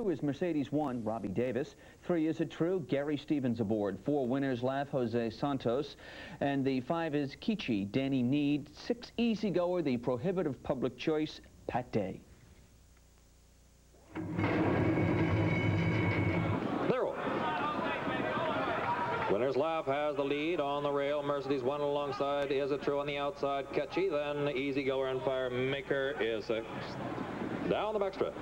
Two is Mercedes 1, Robbie Davis. 3 is It True, Gary Stevens aboard. 4 Winners Laugh, Jose Santos. And the 5 is Kichi, Danny Need. 6 Easy Goer, the Prohibitive Public Choice, Pat Day. Winners Laugh has the lead on the rail. Mercedes 1 alongside Is It True on the outside. Catchy, then Easy Goer and Fire Maker is 6th. Down the backstretch.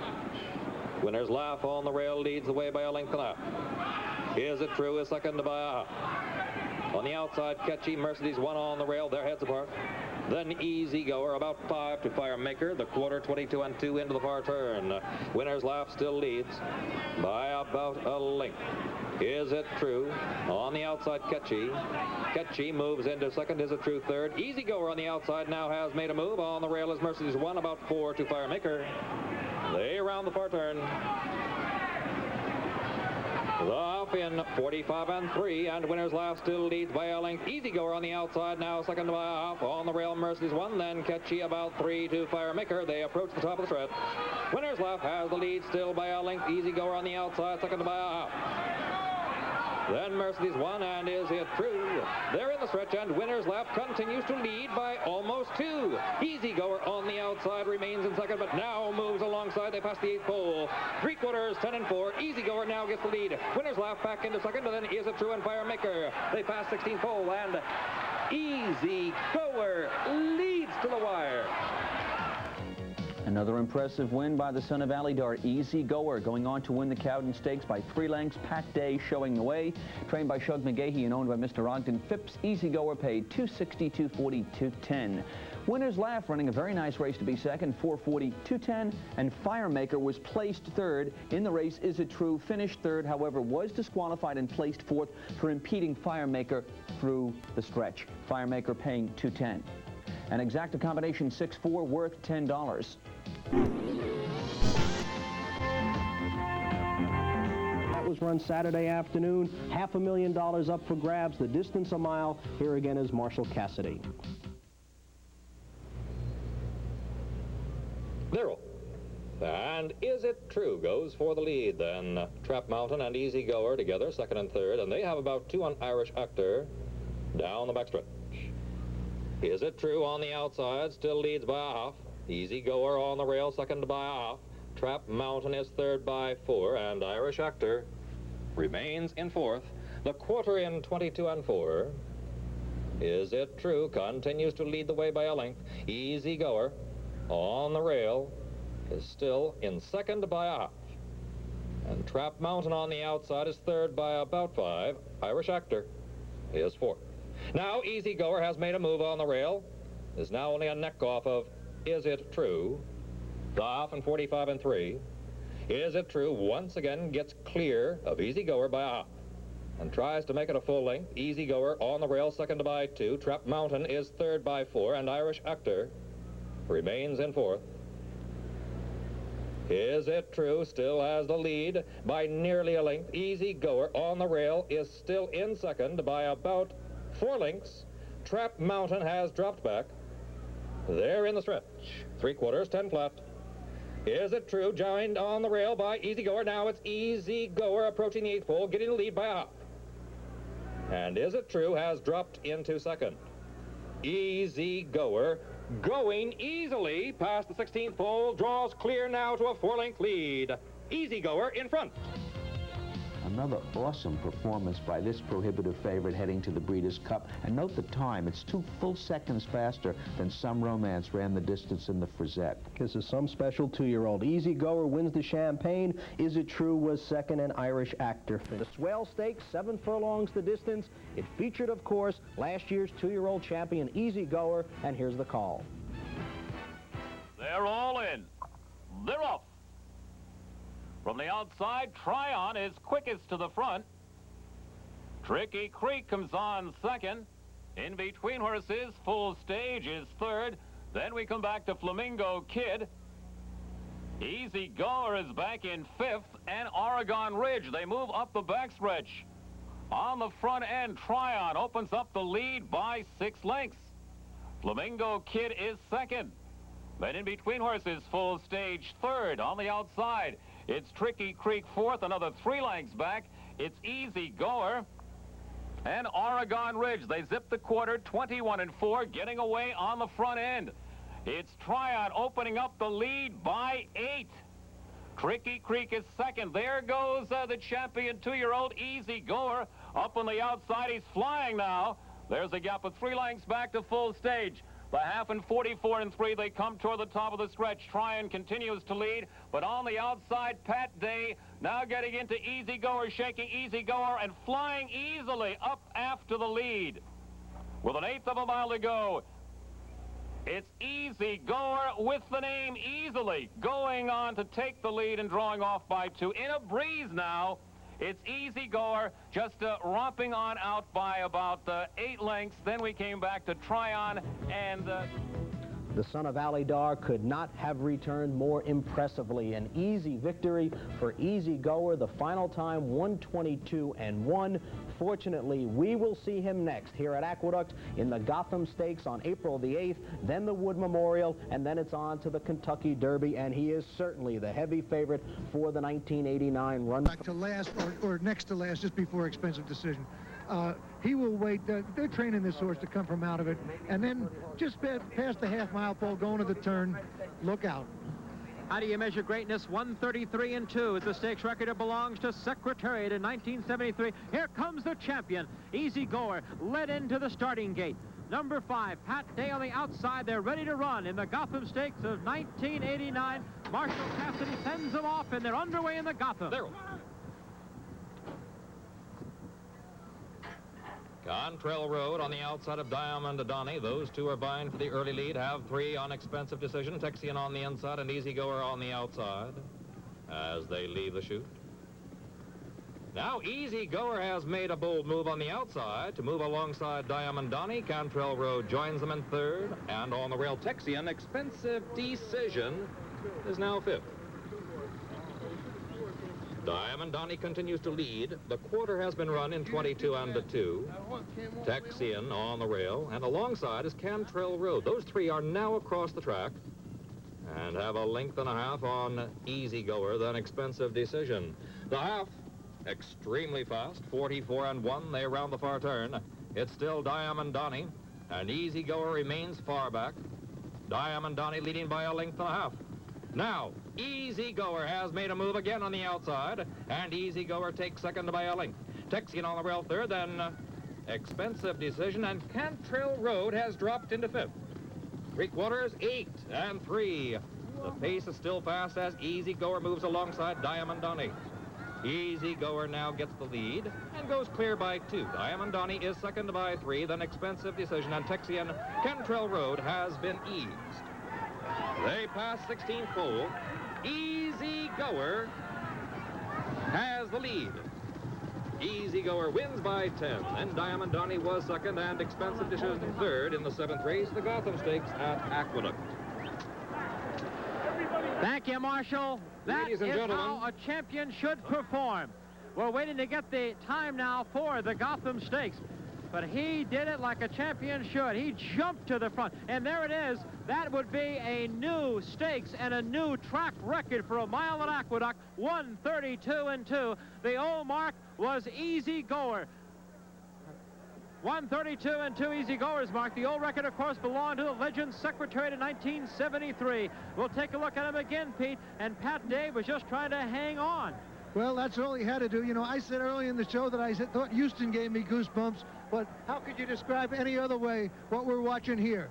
Winners Laugh on the rail leads the way by a length and a half. Is It True is second by a half. On the outside, Catchy, Mercedes 1 on the rail. They're heads apart. Then Easy Goer about 5 to Fire Maker. The quarter 22 and 2 into the far turn. Winners Laugh still leads by about a length. Is It True on the outside, Catchy. Catchy moves into second. Is It True third. Easy Goer on the outside now has made a move. On the rail is Mercedes 1 about 4 to Fire Maker. They round the far turn. The half in 45 and 3, and Winners Laugh still leads by a length. Easy Goer on the outside now second by a half. On the rail Mercedes 1, then Catchy about 3 to Fire Maker. They approach the top of the stretch. Winners Laugh has the lead still by a length. Easy Goer on the outside second by a half. Then Mercedes 1 and Is It True. They're in the stretch, and Winners Laugh continues to lead by almost 2. Easy Goer on the outside remains in second, but now moves alongside. They pass the 8th pole. 3/4, 10 and 4. Easy Goer now gets the lead. Winners Laugh back into second, and then Is It True and Fire Maker. They pass 16th pole, and Easy Goer leads to the wire. Another impressive win by the son of Alydar, Easy Goer, going on to win the Cowden Stakes by 3 lengths. Pat Day showing the way. Trained by Shug McGahey and owned by Mr. Ogden Phipps, Easy Goer paid $260, $240, $210. Winners Laugh running a very nice race to be second, $440, $210, and Fire Maker was placed third in the race. Is It True finished third, however, was disqualified and placed fourth for impeding Fire Maker through the stretch. Fire Maker paying $210. An exacta combination 6-4 worth $10. That was run Saturday afternoon. $500,000 up for grabs. The distance a mile. Here again is Marshall Cassidy. Zero. And Is It True goes for the lead. Then Trap Mountain and Easy Goer together, second and third. And they have about 2 on Irish Actor down the backstretch. Is It True on the outside, still leads by a half. Easy Goer on the rail, second by a half. Trap Mountain is third by 4, and Irish Actor remains in fourth. The quarter in 22 and 4. Is It True continues to lead the way by a length. Easy Goer on the rail is still in second by a half. And Trap Mountain on the outside is third by about 5. Irish Actor is fourth. Now Easy Goer has made a move on the rail. Is now only a neck off of Is It True. The half in 45 and 3. Is It True once again gets clear of Easy Goer by a half and tries to make it a full length. Easy Goer on the rail, second by 2. Trap Mountain is third by 4, and Irish Actor remains in fourth. Is It True still has the lead by nearly a length. Easy Goer on the rail is still in second by about 4 lengths. Trap Mountain has dropped back. They're in the stretch. 3/4, 10 flat. Is It True joined on the rail by Easy Goer. Now it's Easy Goer approaching the 8th pole, getting the lead by a half. And Is It True has dropped into second. Easy Goer going easily past the 16th pole, draws clear now to a 4-length lead. Easy Goer in front. Another awesome performance by this prohibitive favorite heading to the Breeders' Cup. And note the time. It's 2 full seconds faster than Some Romance ran the distance in the Frisette. This is Some Special 2-year-old. Easy Goer wins the Champagne. Is It True was second, and Irish Actor. The Swell Stakes, 7 furlongs the distance. It featured, of course, last year's 2-year-old champion, Easy Goer. And here's the call. They're all in. They're off. From the outside, Tryon is quickest to the front. Tricky Creek comes on second. In between horses, Full Stage is third. Then we come back to Flamingo Kid. Easy Goer is back in fifth, and Oregon Ridge. They move up the backstretch. On the front end, Tryon opens up the lead by 6 lengths. Flamingo Kid is second. Then in between horses, Full Stage third. On the outside It's Tricky Creek fourth, another 3 lengths back. It's Easy Goer and Oregon Ridge. They zip the quarter, 21-4, getting away on the front end. It's Tryon opening up the lead by 8. Tricky Creek is second. There goes the champion 2-year-old Easy Goer up on the outside. He's flying now. There's a gap of 3 lengths back to full stage. The half and 44-3, they come toward the top of the stretch. Tryon continues to lead, but on the outside, Pat Day now getting into Easy Goer, shaking Easy Goer and flying easily up after the lead. With an 1/8 of a mile to go, it's Easy Goer with the name Easily going on to take the lead and drawing off by 2. In a breeze now, it's Easy Goer just romping on out by about 8 lengths. Then we came back to Tryon and... The son of Alydar could not have returned more impressively. An easy victory for Easy Goer. The final time, 1:22-1. Fortunately, we will see him next here at Aqueduct in the Gotham Stakes on April the 8th, then the Wood Memorial, and then it's on to the Kentucky Derby, and he is certainly the heavy favorite for the 1989 run. Back to last or next to last, just before Expensive Decision. He will wait. They're training this horse to come from out of it. And then just past the half-mile pole, going to the turn, look out. How do you measure greatness? 1:33-2 is the stakes record. It belongs to Secretariat in 1973. Here comes the champion. Easy Goer led into the starting gate. Number 5, Pat Day on the outside. They're ready to run in the Gotham Stakes of 1989. Marshall Cassidy sends them off, and they're underway in the Gotham. There. Cantrell Road on the outside of Diamond Donnie. Those two are vying for the early lead. Have 3 on Expensive Decision. Texian on the inside and Easy Goer on the outside as they leave the chute. Now Easy Goer has made a bold move on the outside to move alongside Diamond Donnie. Cantrell Road joins them in third. And on the rail, Texian, Expensive Decision, is now 5th. Diamond Donnie continues to lead. The quarter has been run in 22-2. Texian on the rail, and alongside is Cantrell Road. Those 3 are now across the track and have a 1.5 lengths on Easy Goer, then Expensive Decision. The half, extremely fast, 44-1. They round the far turn. It's still Diamond Donnie, and Easy Goer remains far back. Diamond Donnie leading by a 1.5 lengths. Now, Easy Goer has made a move again on the outside, and Easy Goer takes second by a length. Texian on the rail third, then Expensive Decision, and Cantrell Road has dropped into 5th. 3/4, 8-3. The pace is still fast as Easy Goer moves alongside Diamond Donnie. Easy Goer now gets the lead and goes clear by 2. Diamond Donnie is second by 3, then Expensive Decision, and Texian. Cantrell Road has been eased. They pass 16th pole. Easy Goer has the lead. Easy Goer wins by 10. And Diamond Donnie was second and Expensive Decision third in the 7th race, the Gotham Stakes at Aqueduct. Thank you, Marshall. That Ladies and is gentlemen, how a champion should perform. We're waiting to get the time now for the Gotham Stakes. But he did it like a champion should. He jumped to the front. And there it is. That would be a new stakes and a new track record for a mile at Aqueduct. 1:32-2. The old mark was Easy Goer. 1:32-2, Easy Goer's mark. The old record, of course, belonged to the Legends Secretariat in 1973. We'll take a look at him again, Pete. And Pat Day was just trying to hang on. Well, that's all he had to do. You know, I said early in the show that I thought Houston gave me goosebumps, but how could you describe any other way what we're watching here?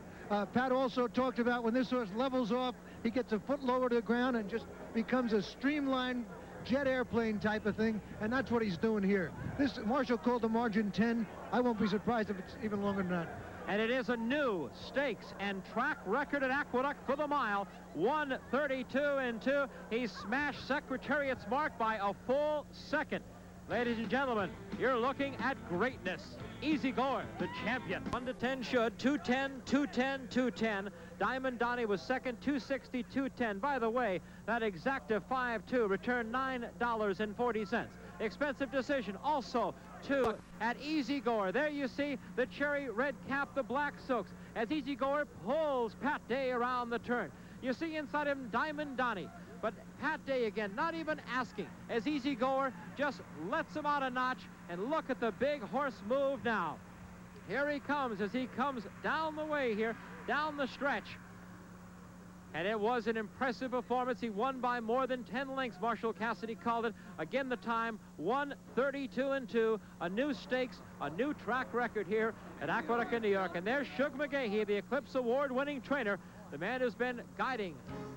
Pat also talked about when this horse levels off, he gets a foot lower to the ground and just becomes a streamlined jet airplane type of thing, and that's what he's doing here. This Marshall called the margin 10. I won't be surprised if it's even longer than that. And it is a new stakes and track record at Aqueduct for the mile. 1:32-2. He smashed Secretariat's mark by a full second. Ladies and gentlemen, you're looking at greatness. Easy Goer, the champion. 1-10 should. 2:10, 2:10, 2:10. Diamond Donnie was second, 2:60, 2:10. By the way, that exacta 5-2 returned $9.40. Expensive Decision also 2 at Easy Goer. There you see the cherry red cap, the black silks, as Easy Goer pulls Pat Day around the turn. You see inside him Diamond Donnie. But Pat Day again, not even asking, as Easy Goer just lets him out a notch. And look at the big horse move now. Here he comes as he comes down the way here, down the stretch. And it was an impressive performance. He won by more than 10 lengths, Marshall Cassidy called it. Again, the time, 1:32.2. A new stakes, a new track record here at Aqueduct, New York. And there's Shug McGahee, the Eclipse Award-winning trainer, the man who's been guiding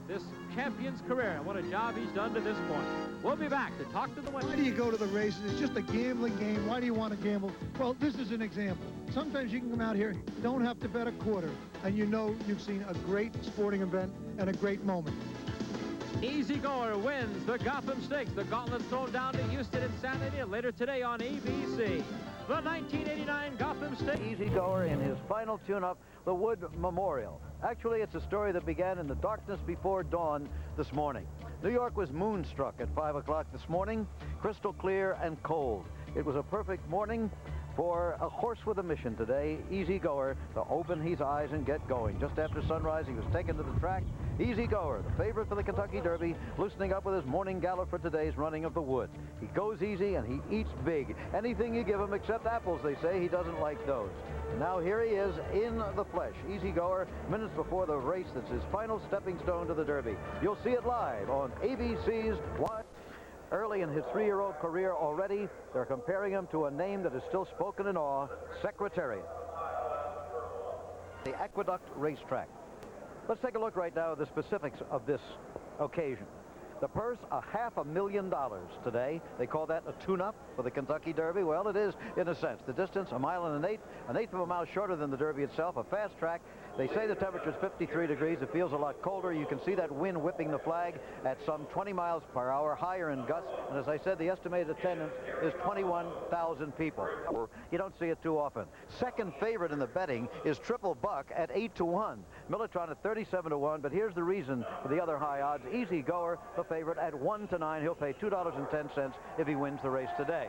this champion's career. And what a job he's done to this point. We'll be back to talk to the winner. Why do you go to the races? It's just a gambling game. Why do you want to gamble? Well, this is an example. Sometimes you can come out here, you don't have to bet a quarter, and you know you've seen a great sporting event and a great moment. Easy Goer wins the Gotham Stakes. The gauntlet's thrown down to Houston and San Diego later today on ABC. The 1989 Gotham Stakes. Easy Goer in his final tune-up, the Wood Memorial. Actually, it's a story that began in the darkness before dawn this morning. New York was moonstruck at 5 o'clock this morning, crystal clear and cold. It was a perfect morning for a horse with a mission today, Easy Goer, to open his eyes and get going. Just after sunrise, he was taken to the track. Easy Goer, the favorite for the Kentucky Derby, loosening up with his morning gallop for today's running of the Wood. He goes easy and he eats big. Anything you give him except apples, they say, he doesn't like those. And now here he is in the flesh. Easy Goer, minutes before the race that's his final stepping stone to the Derby. You'll see it live on ABC's Wide. Early in his 3-year-old career already, they're comparing him to a name that is still spoken in awe, Secretariat. The Aqueduct Racetrack. Let's take a look right now at the specifics of this occasion. The purse, $500,000 today. They call that a tune-up for the Kentucky Derby. Well, it is in a sense. The distance, 1 mile and an eighth of a mile shorter than the Derby itself, a fast track. They say the temperature is 53 degrees. It feels a lot colder. You can see that wind whipping the flag at some 20 miles per hour, higher in gusts. And as I said, the estimated attendance is 21,000 people. You don't see it too often. Second favorite in the betting is Triple Buck at 8-1. Militron at 37-1. But here's the reason for the other high odds. Easy Goer, the favorite, at 1-9. He'll pay $2.10 if he wins the race today.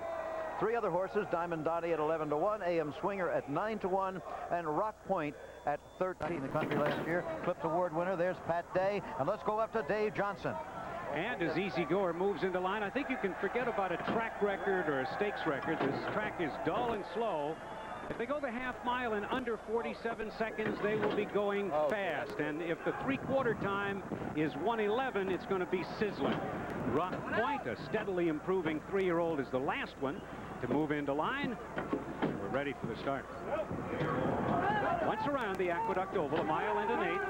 3 other horses, Diamond Donnie at 11-1, AM Swinger at 9-1, and Rock Point at 13 in the country last year. Eclipse Award winner, there's Pat Day. And let's go up to Dave Johnson. And as Easy Goer moves into line, I think you can forget about a track record or a stakes record. This track is dull and slow. If they go the half mile in under 47 seconds, they will be going fast. And if the 3/4 time is 1:11, it's going to be sizzling. Rock Point, a steadily improving 3-year-old, is the last one to move into line. We're ready for the start. Once around the Aqueduct Oval, 1 mile and an eighth.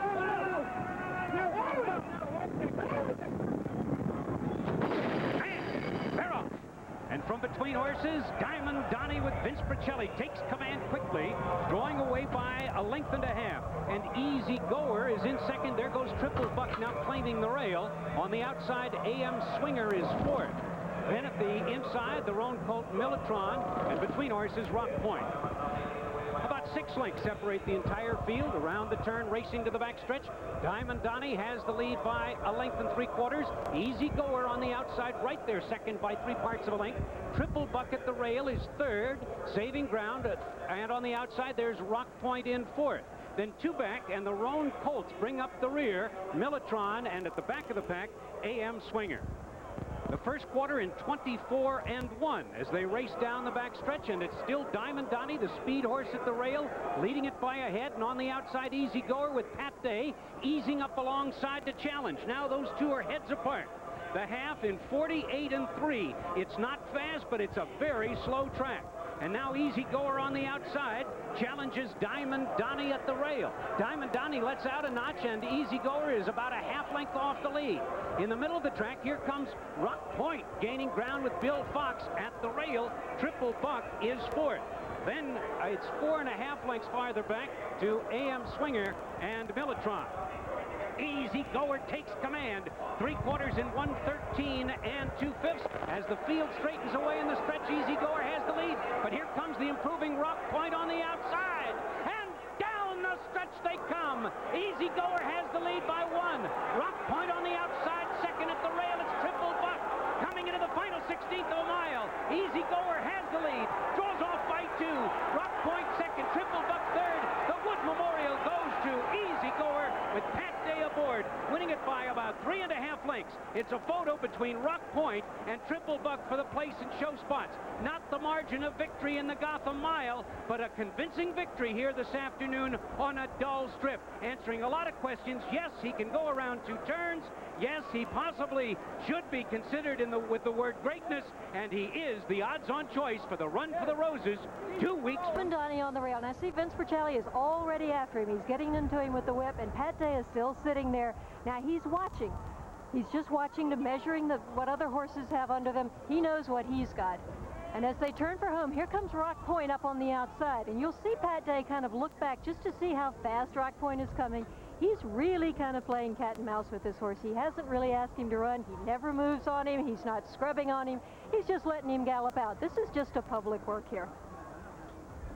And they're off. And from between horses, Diamond Donnie with Vince Bricelli takes command quickly, drawing away by 1.5 lengths. And Easy Goer is in second. There goes Triple Buck now claiming the rail. On the outside, AM Swinger is fourth. Then at the inside, the roan colt Militron, and between horses, Rock Point. About 6 lengths separate the entire field. Around the turn, racing to the backstretch. Diamond Donnie has the lead by 1 3/4 lengths. Easy Goer on the outside, right there, second by 3/4 of a length. Triple Buck at the rail is third, saving ground. And on the outside, there's Rock Point in fourth. Then 2 back, and the roan colts bring up the rear. Militron, and at the back of the pack, AM Swinger. The first quarter in 24-1 as they race down the backstretch, and it's still Diamond Donnie, the speed horse at the rail, leading it by a head, and on the outside, Easy Goer with Pat Day easing up alongside to challenge. Now those two are heads apart. The half in 48-3. It's not fast, but it's a very slow track. And now Easy Goer on the outside challenges Diamond Donnie at the rail. Diamond Donnie lets out a notch, and Easy Goer is about a half length off the lead. In the middle of the track, here comes Rock Point gaining ground with Bill Fox at the rail. Triple Buck is fourth. Then it's 4.5 lengths farther back to AM Swinger and Militron. Easy Goer takes command. 3/4 in 1:13 2/5 as the field straightens away in the stretch. Easy Goer has the lead, but here comes the improving Rock Point on the outside, and down the stretch they come. Easy Goer has the lead by 1. Rock Point on the outside, second at the rail. It's Triple Buck coming into the final 16th of a mile. Easy Goer has the lead, draws off by 2. Rock Point second, Triple Buck third. The Wood Memorial goes to Easy Goer with Pat Day aboard, winning it by about 3.5 lengths. lengths. It's a photo between Rock Point and Triple Buck for the place and show spots. Not the margin of victory in the Gotham Mile, but a convincing victory here this afternoon on a dull strip. Answering a lot of questions. Yes, he can go around 2 turns. Yes, he possibly should be considered with the word greatness, and he is the odds-on choice for the Run for the Roses 2 weeks. Donnie on the rail. Now see, Vince Bercelli is already after him. He's getting into him with the whip, and Pat Day is still sitting there. Now he's watching. He's just watching to measuring what other horses have under them. He knows what he's got. And as they turn for home, here comes Rock Point up on the outside. And you'll see Pat Day kind of look back just to see how fast Rock Point is coming. He's really kind of playing cat and mouse with this horse. He hasn't really asked him to run. He never moves on him. He's not scrubbing on him. He's just letting him gallop out. This is just a public work here.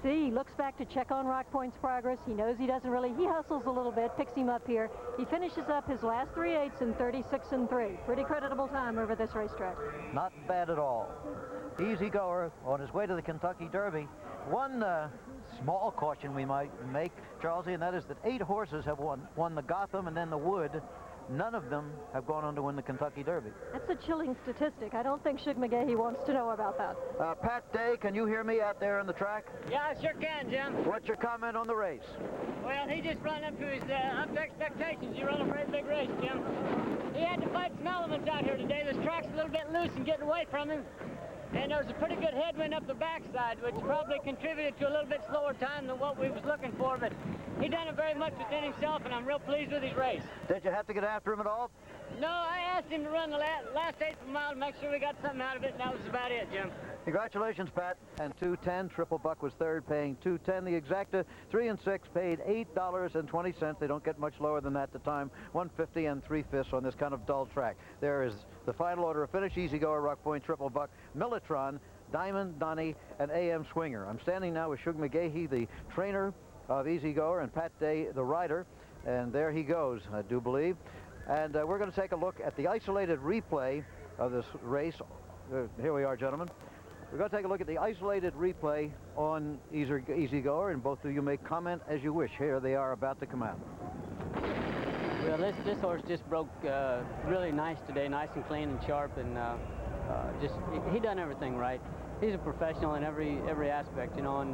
See, he looks back to check on Rock Point's progress. He knows he doesn't really. He hustles a little bit, picks him up here. He finishes up his last 3/8 in 36-3. Pretty creditable time over this racetrack. Not bad at all. Easy Goer on his way to the Kentucky Derby. One small caution we might make, Charlesy, and that is that 8 horses have won the Gotham and then the Wood. None of them have gone on to win the Kentucky Derby. That's a chilling statistic. I don't think Shug McGahee wants to know about that. Pat Day, can you hear me out there on the track? Yeah, I sure can, Jim. What's your comment on the race? Well, he just ran up to his up to expectations. He ran a very big race, Jim. He had to fight some elements out here today. This track's a little bit loose and getting away from him. And there was a pretty good headwind up the backside, which probably contributed to a little bit slower time than what we was looking for, but he done it very much within himself, and I'm real pleased with his race. Did you have to get after him at all? No, I asked him to run the last 1/8 of a mile to make sure we got something out of it, and that was about it, Jim. Congratulations, Pat. And 210, Triple Buck was third, paying $210. The Exacta, 3 and 6, paid $8.20. They don't get much lower than that at the time. 150 and 3/5 on this kind of dull track. There is the final order of finish: Easy Goer, Rock Point, Triple Buck, Militron, Diamond, Donnie, and A.M. Swinger. I'm standing now with Shug McGahee, the trainer of Easy Goer, and Pat Day, the rider. And there he goes, I do believe. And we're going to take a look at the isolated replay of this race. Here we are, gentlemen. We're going to take a look at the isolated replay on Easy Goer, and both of you may comment as you wish. Here they are about to come out. Well, this horse just broke really nice today, nice and clean and sharp, and he done everything right. He's a professional in every aspect, you know. And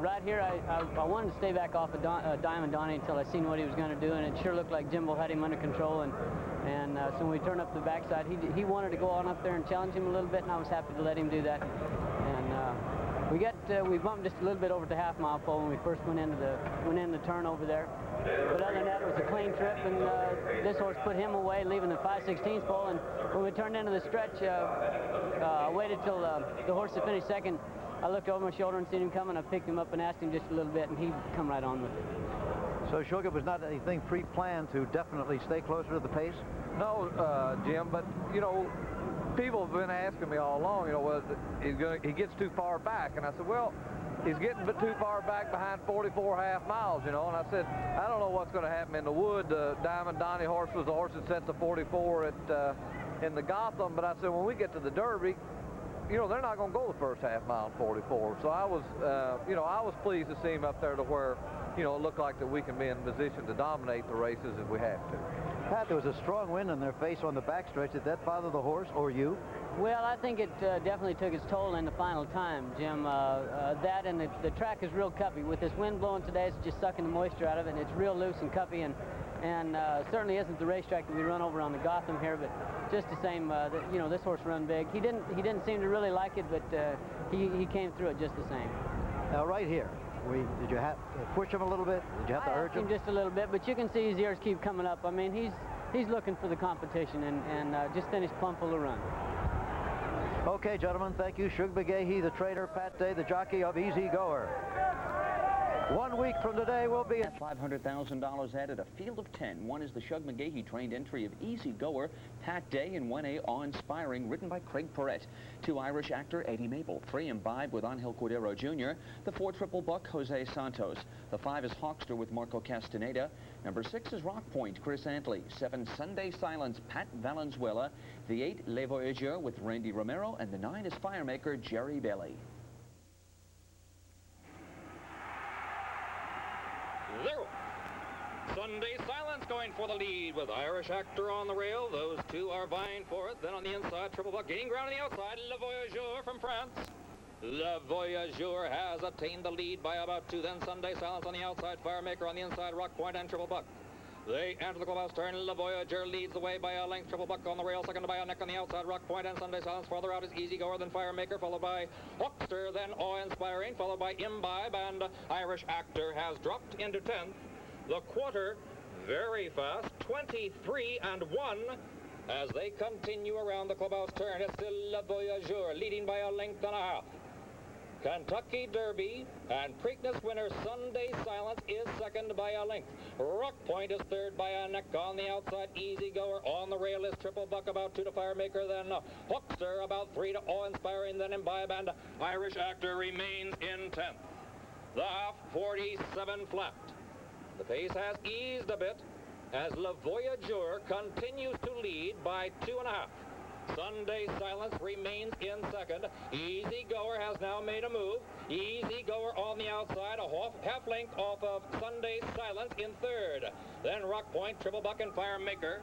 right here, I wanted to stay back off of Diamond Donnie until I seen what he was going to do, and it sure looked like Jimbo had him under control. And so when we turned up the backside, he wanted to go on up there and challenge him a little bit, and I was happy to let him do that. And we bumped just a little bit over the half-mile pole when we first went in the turn over there. But other than that, it was a clean trip, and this horse put him away, leaving the 5/16 pole. And when we turned into the stretch, I waited till the horse had finished second. I looked over my shoulder and seen him coming. I picked him up and asked him just a little bit, and he come right on with it. So, Shug, it was not anything pre-planned to definitely stay closer to the pace? No, Jim, but, you know, people have been asking me all along, you know, well, he gets too far back. And I said, well, he's getting too far back behind 44 half miles, you know. And I said, I don't know what's going to happen in the Wood. Diamond Donnie horse was the horse that set the 44 in the Gotham. But I said, when we get to the Derby, you know, they're not going to go the first half mile in 44. So I was, you know, I was pleased to see him up there to where, you know, it looked like that we can be in position to dominate the races if we have to. Pat, there was a strong wind in their face on the backstretch. Did that bother the horse or you? Well, I think it definitely took its toll in the final time, Jim. That and the track is real cuppy. With this wind blowing today, it's just sucking the moisture out of it, and it's real loose and cuppy, and certainly isn't the racetrack that we run over on the Gotham here, but just the same, you know, this horse run big. He didn't seem to really like it, but he came through it just the same. Now, right here, did you have to push him a little bit? Did you have to urge him? Just a little bit, but you can see his ears keep coming up. I mean, he's looking for the competition, and just finished plumb full of run. Okay, gentlemen, thank you. Shug McGahee, the trainer, Pat Day, the jockey of Easy Goer. 1 week from today, we'll be at $500,000 added, a field of 10. One is the Shug McGahee trained entry of Easy Goer, Pat Day, and 1A Awe-Inspiring, written by Craig Perrett. 2 Irish actor, Eddie Mabel. 3 Imbibe with Angel Cordero Jr. The 4 Triple Buck, Jose Santos. The 5 is Hawkster with Marco Castaneda. Number 6 is Rock Point, Chris Antley. 7 Sunday Silence, Pat Valenzuela. The 8 Le Voyageur with Randy Romero, and the 9 is Firemaker Jerry Bailey. 0. Sunday Silence going for the lead with Irish Actor on the rail. Those two are vying for it. Then on the inside, Triple Buck gaining ground on the outside. Le Voyageur from France. Le Voyageur has attained the lead by about 2. Then Sunday Silence on the outside. Firemaker on the inside. Rock Point and Triple Buck. They enter the clubhouse turn. Le Voyageur leads the way by a length. Triple Buck on the rail, second by a neck on the outside. Rock Point and Sunday Silence. Farther out is Easy Goer, then Firemaker, followed by Huckster, then Awe-Inspiring, followed by Imbibe, and Irish Actor has dropped into 10th. The quarter, very fast, 23-1. As they continue around the clubhouse turn, it's still Le Voyageur leading by a length and a half. Kentucky Derby and Preakness winner Sunday Silence is second by a length. Rock Point is third by a neck on the outside. Easy Goer on the rail is Triple Buck, about 2 to Firemaker, then Huckster, about 3 to Awe-Inspiring, then Imbibe, and Irish Actor remains in 10th. The half, 47 flat. The pace has eased a bit as Le Voyageur continues to lead by 2.5. Sunday Silence remains in second. Easy Goer has now made a move. Easy Goer on the outside, a half length off of Sunday Silence in third. Then Rock Point, Triple Buck, and Firemaker.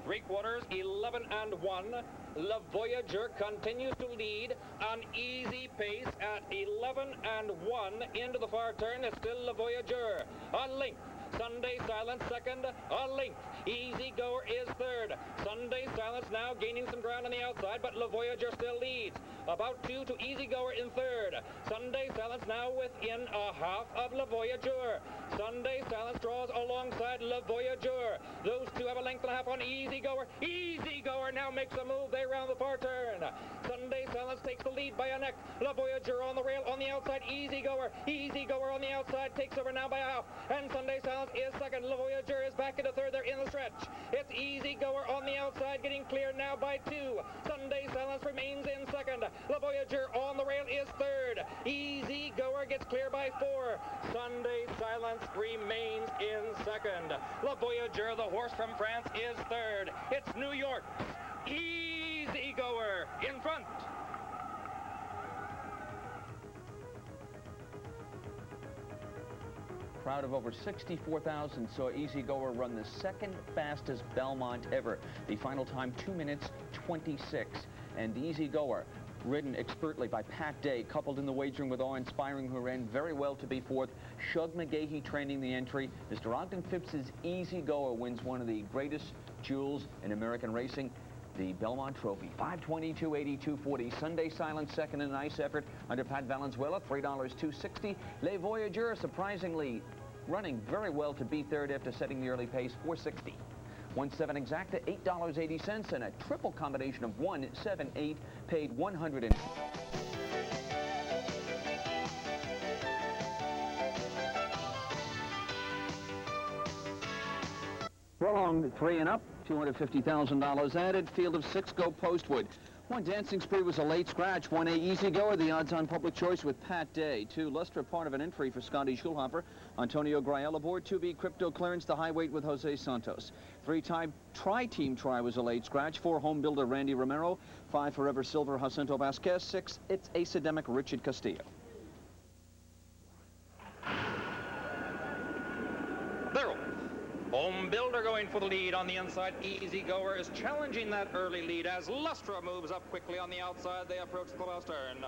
3/4, 11-1. Le Voyageur continues to lead on easy pace at 11-1 into the far turn. It's still Le Voyageur. A length. Sunday Silence second, a length. Easy Goer is third. Sunday Silence now gaining some ground on the outside, but Le Voyageur still leads. About 2 to Easy Goer in third. Sunday Silence now within a half of Le Voyageur. Sunday Silence draws alongside Le Voyageur. Those two have a length and a half on Easy Goer. Easy Goer now makes a move. They round the far turn. Sunday Silence takes the lead by a neck. Le Voyageur on the rail on the outside. Easy Goer. Easy Goer on the outside takes over now by a half. And Sunday Silence is second. Le Voyageur is back into third. They're in the stretch. It's Easy Goer on the outside, getting clear now by 2. Sunday Silence remains in second. Le Voyageur on the rail is third. Easy Goer gets clear by 4. Sunday Silence remains in second. Le Voyageur, the horse from France, is third. It's New York's Easy Goer in front. Crowd of over 64,000 saw Easy Goer run the second fastest Belmont ever. The final time, 2 minutes 26. And Easy Goer, ridden expertly by Pat Day, coupled in the wagering with Awe-Inspiring, who ran very well to be fourth. Shug McGahee training the entry. Mr. Ogden Phipps's Easy Goer wins one of the greatest jewels in American racing, the Belmont Trophy. 522.82.40. Sunday Silence second in a nice effort under Pat Valenzuela, $3, $2.60. Le Voyageur surprisingly running very well to be third after setting the early pace, $4.60. 1-7 exacta, $8.80, and a triple combination of 1, 7, 8 paid $100. Prolonged 3 and up, $250,000 added. Field of 6 go Postwood. 1 Dancing Spree was a late scratch. 1A Easy Goer, the odds-on public choice with Pat Day. 2 Lustra, part of an entry for Scotty Schulhofer. Antonio Grael aboard. 2B Crypto Clearance, the high weight with Jose Santos. 3-time Tri-Team Try was a late scratch. 4 Home Builder Randy Romero. 5 Forever Silver Jacinto Vasquez. 6 It's Academic Richard Castillo. Barrel. Home Builder going for the lead on the inside. Easy Goer is challenging that early lead as Lustra moves up quickly on the outside. They approach the clubhouse turn.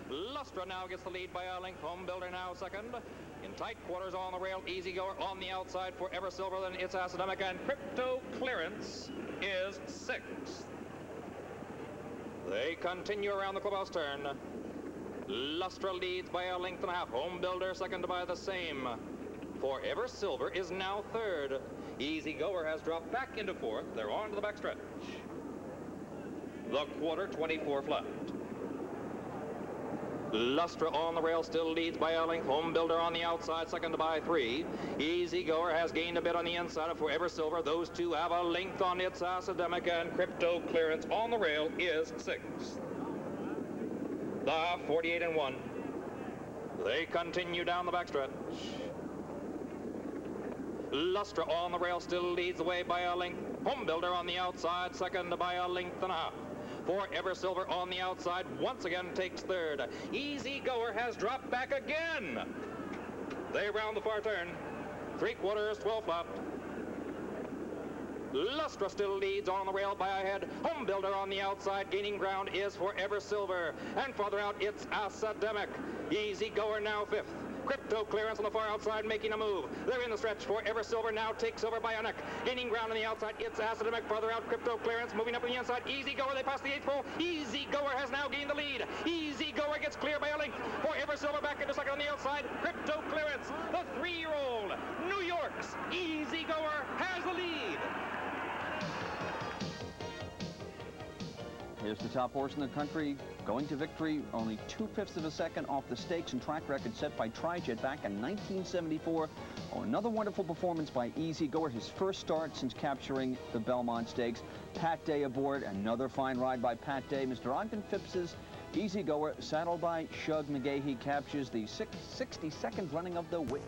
Lustra now gets the lead by a length. Home Builder now second. In tight quarters on the rail, Easy Goer on the outside. Forever Silver, then It's Academic, and Crypto Clearance is 6th. They continue around the clubhouse turn. Lustra leads by a length and a half. Home Builder second by the same. Forever Silver is now third. Easy Goer has dropped back into fourth. They're on to the backstretch. The quarter, 24 flat. Lustra on the rail still leads by a length. Home Builder on the outside, second by 3. Easy Goer has gained a bit on the inside of Forever Silver. Those two have a length on It's Academic, and Crypto Clearance on the rail is 6th. The 48-1. They continue down the backstretch. Lustra on the rail still leads the way by a length. Home Builder on the outside, second by a length and a half. Forever Silver on the outside once again takes third. Easy Goer has dropped back again. They round the far turn. 3/4, 12 flat. Lustra still leads on the rail by a head. Home Builder on the outside. Gaining ground is Forever Silver. And farther out, it's Academic. Easy Goer now fifth. Crypto Clearance on the far outside making a move. They're in the stretch. Forever Silver now takes over by a neck. Gaining ground on the outside, it's Academic. Farther out, Crypto Clearance moving up on the inside. Easy Goer, they pass the 8th pole. Easy Goer has now gained the lead. Easy Goer gets clear by a length. Forever Silver back into second on the outside. Crypto Clearance, the 3-year-old New York's Easy Goer has the lead. Here's the top horse in the country, going to victory only 2/5 of a second off the stakes and track record set by Trijet back in 1974. Oh, another wonderful performance by Easy Goer, his first start since capturing the Belmont Stakes. Pat Day aboard, another fine ride by Pat Day. Mr. Ogden Phipps's Easy Goer, saddled by Shug McGahee, captures the 62nd running of the Whip.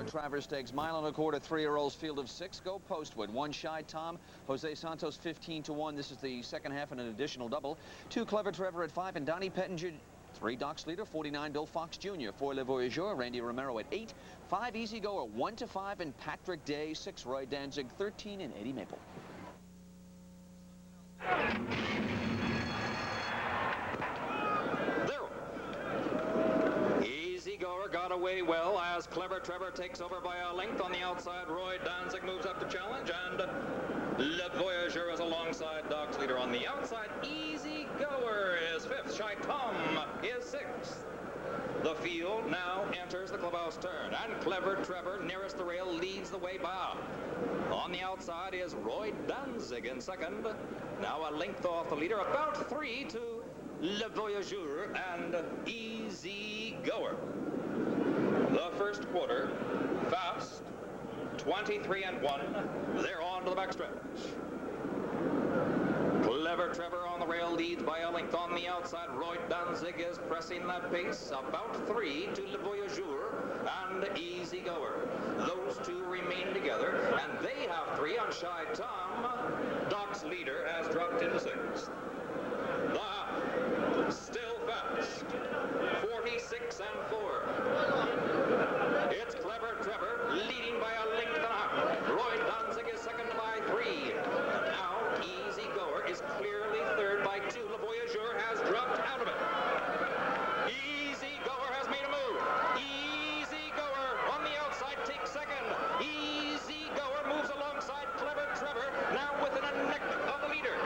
Travers Stakes, mile and a quarter, 3-year-olds, field of 6 go postward. 1 Shy Tom, Jose Santos 15-1. This is the second half and an additional double. 2 Clever Trevor at 5 and Donnie Pettinger. 3 Doc's Leader, 49 Bill Fox Jr. 4 Le Voyageur, Randy Romero at 8. 5 Easy Goer, 1-5 and Patrick Day. 6 Roy Danzig, 13 and Eddie Maple. Got away well as Clever Trevor takes over by a length on the outside. Roy Danzig moves up to challenge, and Le Voyageur is alongside Doc's Leader on the outside. Easy Goer is 5th. Shy Tom is 6th. The field now enters the clubhouse turn, and Clever Trevor, nearest the rail, leads the way by. On the outside is Roy Danzig in second. Now a length off the leader, about 3 to Le Voyageur and Easy Goer. The first quarter, fast, 23-1. They're on to the backstretch. Clever Trevor on the rail leads by a length on the outside. Roy Danzig is pressing that pace, about 3 to Le Voyageur and Easy Goer. Those two remain together, and they have 3 on Shy Tom. Doc's Leader has dropped into 6th. The half, still fast, 46-4. It's Clever Trevor leading by a length and a half. Roy Danzig is second by 3. And now Easy Goer is clearly third by 2. Le Voyageur has dropped out of it. Easy Goer has made a move. Easy Goer on the outside takes second. Easy Goer moves alongside Clever Trevor, now within a neck of the leader.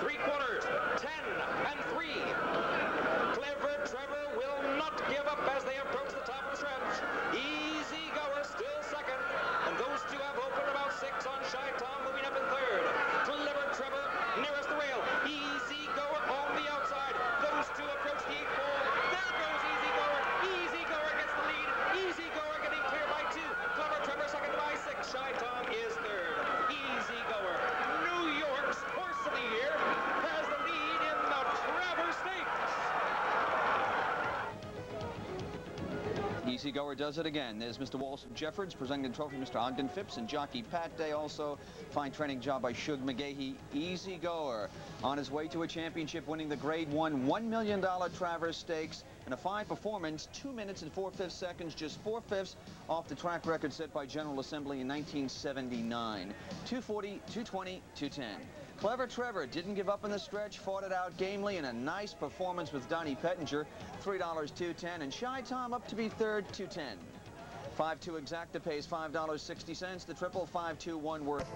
3 quarters, 10-3. Clever Trevor will not give up as they approach the top of the stretch. Easy Goer still second, and those two have opened about 6 on Shy Tom, moving up in third. Clever Trevor nearest the rail. Easy Goer on the outside. Those two approach the 8th pole. There goes Easy Goer. Easy Goer gets the lead. Easy Goer getting clear by 2. Clever Trevor second by 6. Shy Tom is third. Easy Goer, New York's horse of the year, has the lead in the Travers Stakes. Easy Goer does it again. There's Mr. Walson Jeffords presenting the trophy, Mr. Ogden Phipps, and jockey Pat Day also. Fine training job by Shug McGahee. Easy Goer on his way to a championship, winning the Grade 1 $1 million Travers Stakes. And a fine performance, 2 minutes and 4/5 seconds, just 4/5 off the track record set by General Assembly in 1979. 240, 220, 210. Clever Trevor didn't give up in the stretch, fought it out gamely, and a nice performance with Donnie Pettinger, $3, 210, and Shy Tom up to be third, 210. 5-2 Exacta pays $5.60. The triple 5-2-1 worth.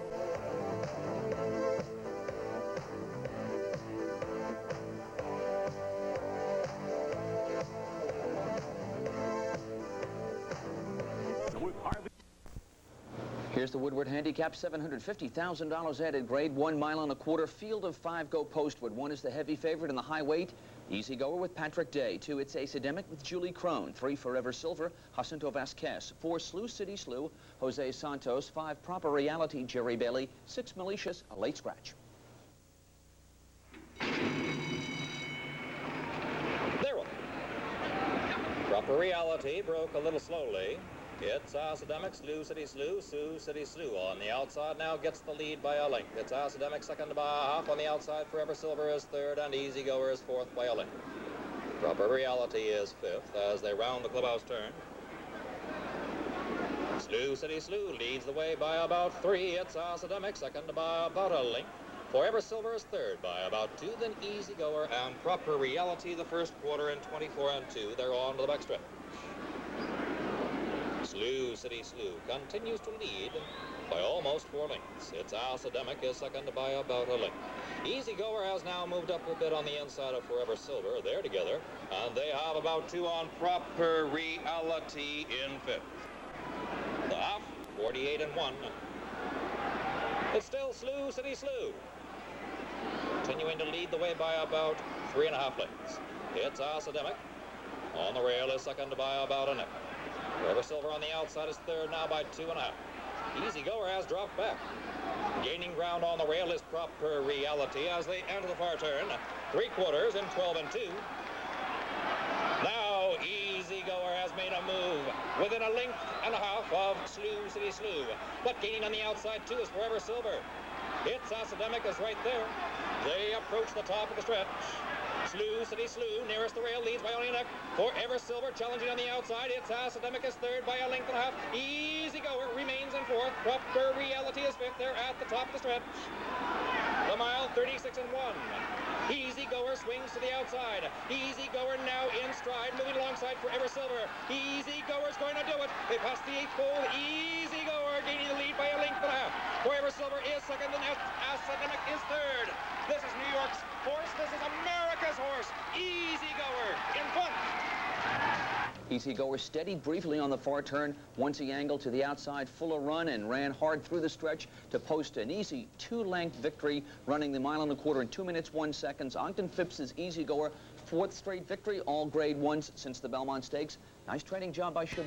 Here's the Woodward Handicap, $750,000 added grade, 1 mile and a quarter, field of 5 go Postwood. 1 is the heavy favorite in the high weight, Easy Goer with Patrick Day. 2, It's Academic with Julie Crone. 3, Forever Silver, Jacinto Vasquez. 4, Slew City Slew, Jose Santos. 5, Proper Reality, Jerry Bailey. 6, Malicious, a late scratch. There one. Proper Reality broke a little slowly. It's Academic, Slew City Slew, Sioux City Slew on the outside now gets the lead by a length. It's Academic second by a half on the outside. Forever Silver is third and Easy Goer is fourth by a length. Proper Reality is fifth as they round the clubhouse turn. Slew City Slew leads the way by about 3. It's Academic second by about a length. Forever Silver is third by about 2. Then Easy Goer and Proper Reality the first quarter in 24 and 2. They're on to the backstretch. Slew City Slew continues to lead by almost 4 lengths. It's Academic is second by about a length. Easy Goer has now moved up a bit on the inside of Forever Silver. They're together, and they have about 2 on Proper Reality in fifth. The half, 48 and 1. It's still Slew City Slew, continuing to lead the way by about 3.5 lengths. It's Academic on the rail is second by about a neck. Forever Silver on the outside is third now by 2.5. Easy Goer has dropped back. Gaining ground on the rail is Proper Reality as they enter the far turn. 3 quarters in 12 and 2. Now Easy Goer has made a move within a length and a half of Slew City Slew. But gaining on the outside too is Forever Silver. It's Academic is right there. They approach the top of the stretch. Slew City Slew nearest the rail leads by only a neck. Forever Silver challenging on the outside. It's Academic is third by a length and a half. Easy Goer remains in fourth. Proper Reality is fifth. They're at the top of the stretch. The mile 36 and 1. Easy Goer swings to the outside. Easy Goer now in stride, moving alongside Forever Silver. Easy Goer's going to do it. They pass the 8th pole. Easy Goer gaining the lead by a length and a half. Forever Silver is second, and Academic is third. This is New York's horse. This is America's horse. Easy Goer in front. Easy Goer steadied briefly on the far turn. Once he angled to the outside, full of run, and ran hard through the stretch to post an easy 2-length victory, running the mile and a quarter in 2 minutes, 1 second. Ogden Phipps's Easy Goer, 4th straight victory, all grade 1s since the Belmont Stakes. Nice training job by Shug.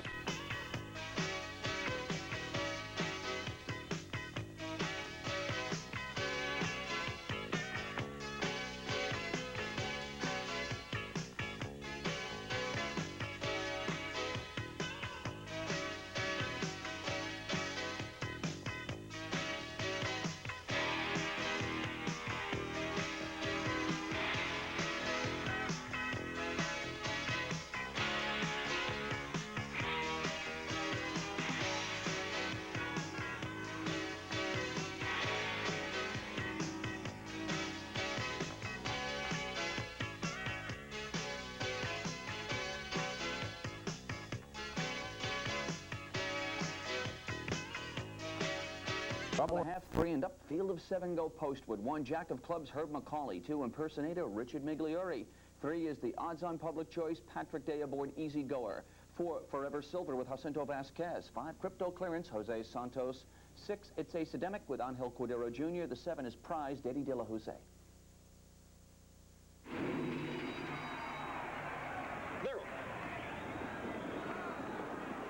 Double a half, 3 and up, field of 7 go Postwood. 1, Jack of Clubs, Herb McCauley. 2, Impersonator, Richard Migliore. 3 is the odds-on public choice, Patrick Day aboard Easy Goer. 4, Forever Silver with Jacinto Vasquez. 5, Crypto Clearance, Jose Santos. 6, It's Academic with Angel Cordero Jr. The 7 is Prized, Eddie De La Jose.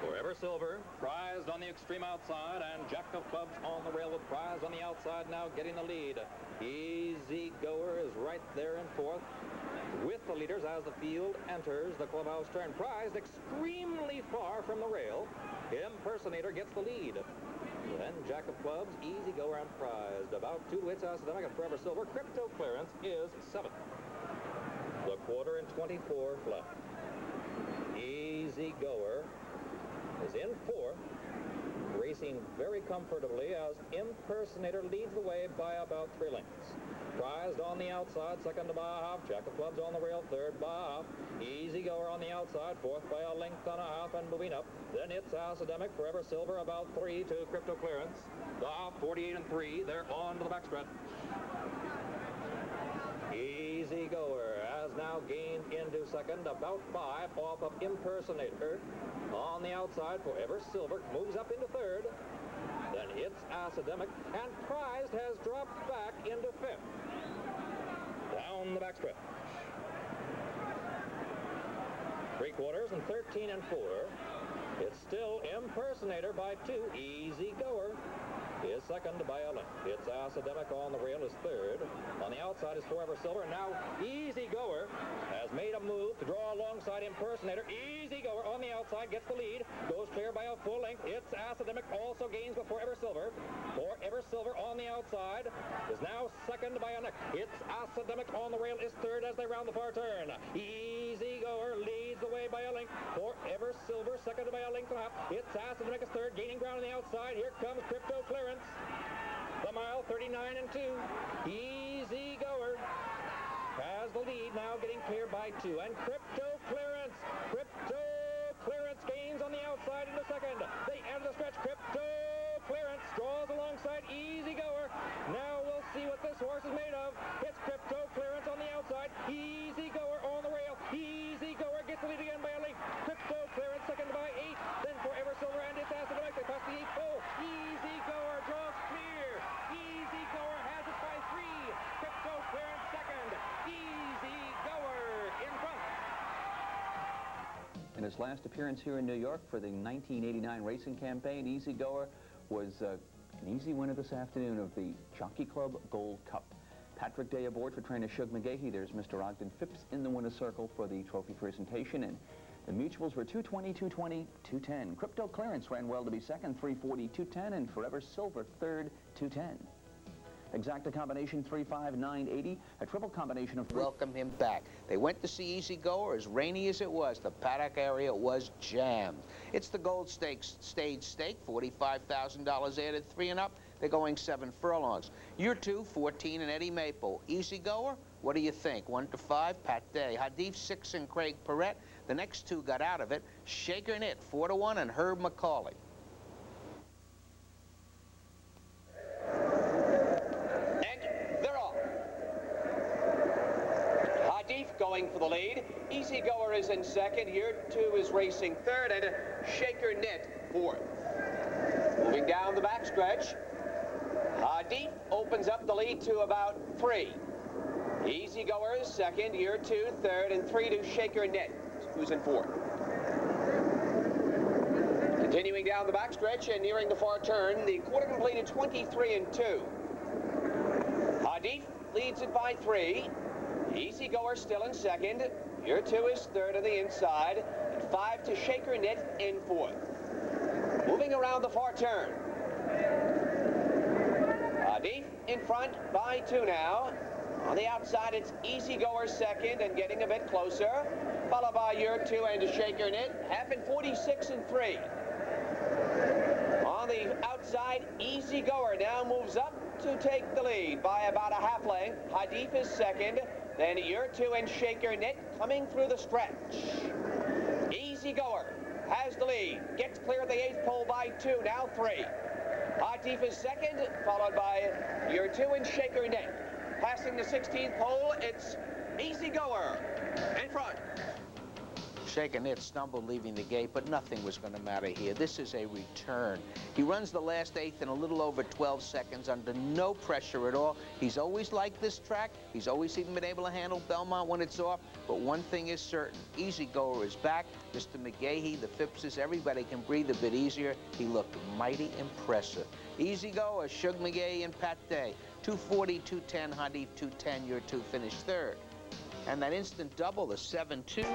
Forever Silver, prized on the extreme outside, and Jack of Clubs on the rail with prized on the outside now getting the lead. Easy Goer is right there in fourth with the leaders as the field enters the clubhouse turn. Prized extremely far from the rail. Impersonator gets the lead. Then Jack of Clubs, Easy Goer, and Prized. About 2 to It's Academic and Forever Silver. Crypto Clearance is 7th. The quarter in 24 left. Easy Goer is in 4th, racing very comfortably as Impersonator leads the way by about 3 lengths. Prized on the outside, second by a half. Jack of Clubs on the rail, third by a half. Easy Goer on the outside, fourth by a length and a half and moving up. Then It's Academic, Forever Silver, about 3 to Crypto Clearance. The half, 48 and 3. They're on to the backstretch. Easy Goer has now gained into second, about 5 off of Impersonator. On the outside, Forever Silver moves up into third. Then It's Academic, and Prized has dropped back into 5th. Down the backstretch. 3/4 and 13 and 4. It's still Impersonator by 2. Easy Goer is second by a length. It's Academic on the rail is 3rd. On the outside is Forever Silver. And now Easy Goer has made a move to draw alongside Impersonator. Easy Goer on the outside gets the lead. Goes clear by a full length. It's Academic also gains but Forever Silver. Forever Silver on the outside is now second by a neck. It's Academic on the rail is 3rd as they round the far turn. Easy Goer leads the way by a length. Forever Silver second by a length and a half. It's Academic is 3rd, gaining ground on the outside. Here comes Crypto Clearance. The mile 39 and 2. Easy Goer has the lead, now getting cleared by 2. And Crypto Clearance gains on the outside in the second. They enter the stretch. Crypto Clearance draws alongside Easy Goer. Now we'll see what this horse is made of. It's Crypto Clearance on the outside. Easy Goer on the rail. Easy Goer gets the lead again by a length. Crypto Clearance second by 8. Then Forever Silver and it's Academic. They pass the 8 pole. Easy Goer draws clear. Easy Goer has it by 3. Crypto Clearance second. Easy Goer in front. In his last appearance here in New York for the 1989 racing campaign, Easy Goer was an easy winner this afternoon of the Jockey Club Gold Cup. Patrick Day aboard for trainer Shug McGahey. There's Mr. Ogden Phipps in the winner's circle for the trophy presentation. And the mutuals were 220, 220, 210. Crypto Clearance ran well to be second, 340, 210, and Forever Silver third, 210. Exacta combination 3-5, 980. A triple combination of... Welcome him back. They went to see Easy Goer. As rainy as it was, the paddock area was jammed. It's the Gold Stakes stage stake, $45,000 added, 3 and up. They're going 7 furlongs. Year 2, 14 and Eddie Maple. Easy Goer, what do you think? 1 to 5, Pat Day. Hadif, 6 and Craig Perrette. The next 2 got out of it. Shaker Knit, 4 to 1, and Herb McCauley. Going for the lead. Easy Goer is in second. Year 2 is racing third, and Shaker Knit fourth. Moving down the backstretch, Hadif opens up the lead to about 3. Easy Goer is second. Year 2 third, and 3 to Shaker Knit, who's in fourth. Continuing down the backstretch and nearing the far turn, the quarter completed 23 and 2. Hadif leads it by 3. Easy Goer still in second. Year 2 is third on the inside. And 5 to Shaker Knit in fourth. Moving around the far turn. Hadif in front by 2 now. On the outside, it's Easy Goer second and getting a bit closer. Followed by Year 2 and to Shaker Knit. Half in 46 and 3. On the outside, Easy Goer now moves up to take the lead by about a half length. Hadif is second. Then Year 2 and Shaker Knit coming through the stretch. Easy Goer has the lead. Gets clear of the 8th pole by 2, now 3. Hadif is second, followed by Year 2 and Shaker Knit. Passing the 16th pole, it's Easy Goer in front. Shaker Knit stumbled leaving the gate, but nothing was going to matter here. This is a return. He runs the last 8th in a little over 12 seconds under no pressure at all. He's always liked this track. He's always even been able to handle Belmont when it's off. But one thing is certain. Easy Goer is back. Mr. McGahey, the Phippses, everybody can breathe a bit easier. He looked mighty impressive. Easy Goer, Shug McGahey and Pat Day. 240, 210, Hadif 210, Year 2 finished third. And that instant double, the 7-2.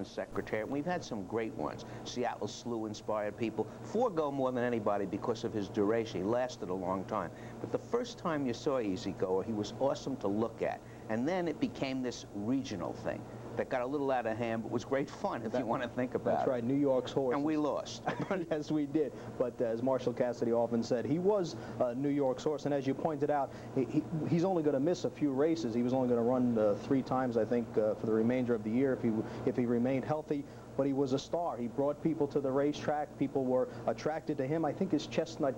Secretary. We've had some great ones. Seattle Slew inspired people. Forgo more than anybody because of his duration. He lasted a long time. But the first time you saw Easy Goer, he was awesome to look at. And then it became this regional thing. that got a little out of hand, but was great fun if you want to think about it. That's right, New York's horse. And we lost. Yes, we did. But as Marshall Cassidy often said, he was New York's horse. And as you pointed out, he's only going to miss a few races. He was only going to run 3 times, I think, for the remainder of the year if he remained healthy. But he was a star. He brought people to the racetrack. People were attracted to him. I think his chestnut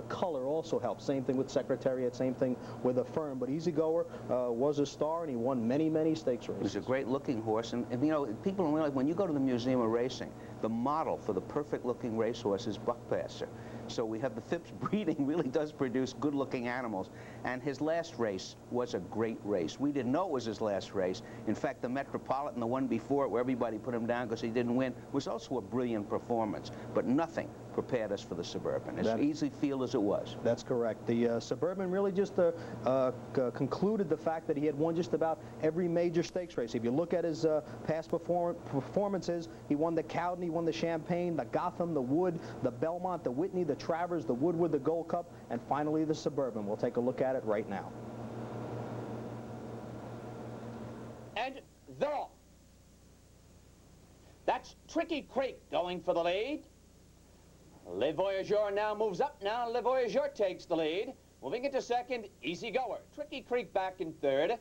color also helped. Same thing with Secretariat, same thing with Affirm. But Easy Goer was a star, and he won many, many stakes races. He was a great-looking horse. And, you know, people don't realize, when you go to the Museum of Racing, the model for the perfect-looking racehorse is Buckpasser. So we have the Phipps breeding really does produce good-looking animals. And his last race was a great race. We didn't know it was his last race. In fact, the Metropolitan, the one before it, where everybody put him down because he didn't win, was also a brilliant performance. But nothing prepared us for the Suburban, as easy field as it was. That's correct. The Suburban really just concluded the fact that he had won just about every major stakes race. If you look at his past performances, he won the Cowden, he won the Champagne, the Gotham, the Wood, the Belmont, the Whitney, the Travers, the Woodward, the Gold Cup, and finally the Suburban. We'll take a look at it right now. And they're off. That's Tricky Creek going for the lead. Le Voyageur now moves up. Now Le Voyageur takes the lead. Moving into second, Easy Goer. Tricky Creek back in third.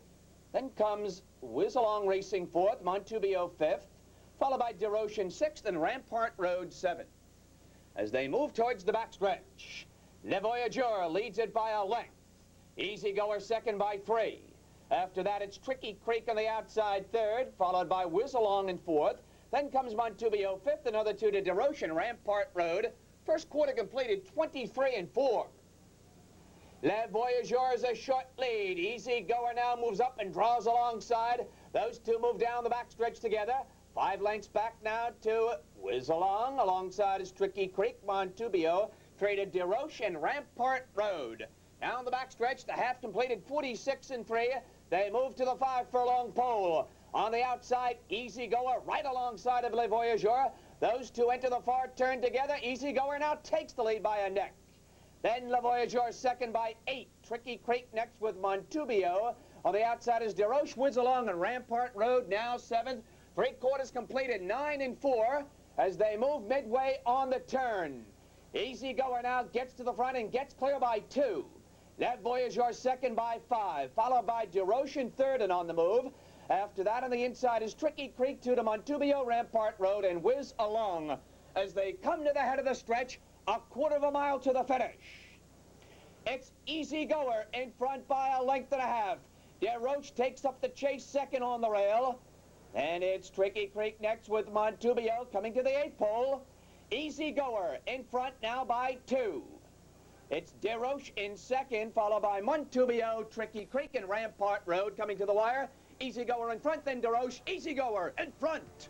Then comes Whiz Along Racing fourth, Montubio fifth, followed by DeRoche in sixth and Rampart Road seventh. As they move towards the backstretch, Le Voyageur leads it by a length. Easy Goer second by 3. After that, it's Tricky Creek on the outside third, followed by Whiz Along in fourth. Then comes Montubio fifth, another 2 to DeRoche and Rampart Road. First quarter completed 23-4. Le Voyageur is a short lead. Easy Goer now moves up and draws alongside. Those two move down the backstretch together. 5 lengths back now to Whiz Along. Alongside is Tricky Creek, Montubio, 3 to DeRoche and Rampart Road. Down the backstretch, the half completed 46-3. They move to the 5-furlong pole. On the outside, Easy Goer right alongside of Le Voyageur. Those two enter the far turn together. Easy Goer now takes the lead by a neck. Then Le Voyageur second by 8. Tricky Creek next with Montubio. On the outside is DeRoche, Whiz Along and Rampart Road now 7th. 3 quarters completed 9-4 as they move midway on the turn. Easy Goer now gets to the front and gets clear by 2. Le Voyageur second by 5, followed by DeRoche in third and on the move. After that, on the inside is Tricky Creek, 2 to Montubio, Rampart Road, and Whiz Along. As they come to the head of the stretch, a quarter of a mile to the finish. It's Easy Goer in front by a length and a half. DeRoche takes up the chase second on the rail. And it's Tricky Creek next with Montubio coming to the 8th pole. Easy Goer in front now by 2. It's DeRoche in second, followed by Montubio, Tricky Creek, and Rampart Road coming to the wire. Easy Goer in front, then DeRoche. Easy Goer in front.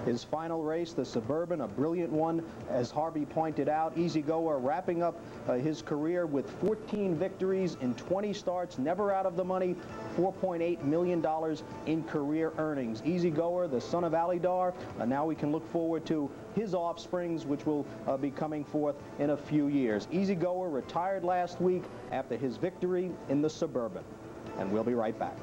His final race, the Suburban, a brilliant one, as Harvey pointed out. Easy Goer wrapping up his career with 14 victories in 20 starts, never out of the money, $4.8 million in career earnings. Easy Goer, the son of Alydar, now we can look forward to his offsprings, which will be coming forth in a few years. Easy Goer retired last week after his victory in the Suburban. And we'll be right back.